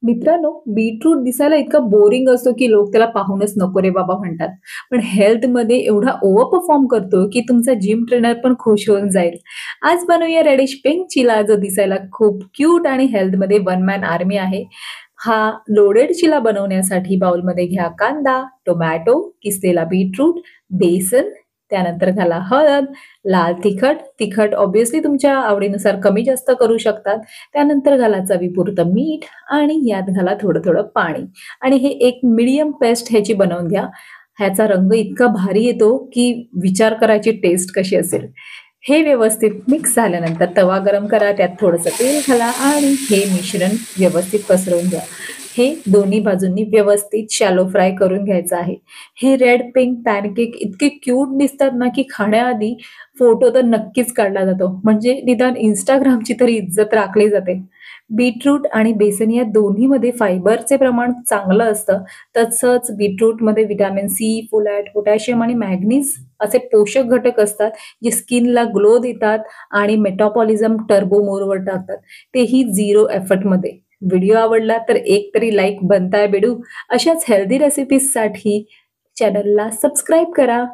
मित्रांनो, बीटरूट दिसायला इतका बोरिंग असतो, की लोक त्याला पाहूनच नको रे बाबा म्हणतात. पण हेल्थमध्ये एवढा ओव्हर परफॉर्म करतो, की तुमचा जिम ट्रेनर पण खुश होऊन जाईल. आज बनवूया रेडिश पिंक चिला, जो दिसायला खूप क्यूट आणि हेल्थमध्ये वन मॅन आर्मी आहे. हा लोडेड चिला बनवण्यासाठी बाउलमध्ये घ्या कांदा, टोमॅटो, किसलेला बीटरूट, बेसन, त्यानंतर घाला हळद, लाल तिखट. तिखट ऑब्व्हियसली तुमच्या आवडीनुसार कमी जास्त करू शकतात. त्यानंतर घाला चवीपुरतं मीठ आणि यात घाला थोडं-थोडं पाणी आणि हे एक मीडियम पेस्ट ह्याची बनवून घ्या. ह्याचा रंग इतका भारी येतो, की विचार करायची टेस्ट कशी असेल. हे व्यवस्थित मिक्स झाल्यानंतर तवा गरम करा, त्यात थोडंसं तेल घाला आणि हे मिश्रण व्यवस्थित पसरवून घ्या. हे दोन्ही बाजूंनी व्यवस्थित शॅलो फ्राय करून घ्यायचं आहे. हे रेड पिंक पॅनकेक इतके क्यूट दिसतात ना, की खाण्याआधी फोटो तर नक्कीच काढला जातो. म्हणजे निदान Instagramची तरी इज्जत राखली जाते. बीटरूट आणि बेसन या दोन्हीमध्ये फायबरचे प्रमाण चांगलं असतं. तसंच बीटरूटमध्ये व्हिटॅमिन सी, फोलॅट, पोटॅशियम आणि मॅग्नीज असे पोषक घटक असतात, जे स्किनला ग्लो देतात आणि मेटाबॉलिझम टर्बो मोडवर टाकतात. तेही 0 एफर्टमध्ये. व्हिडिओ आवडला तर एक तरी लाईक बनताय बेडू. अशाच हेल्दी रेसिपीजसाठी चॅनलला सबस्क्राईब करा.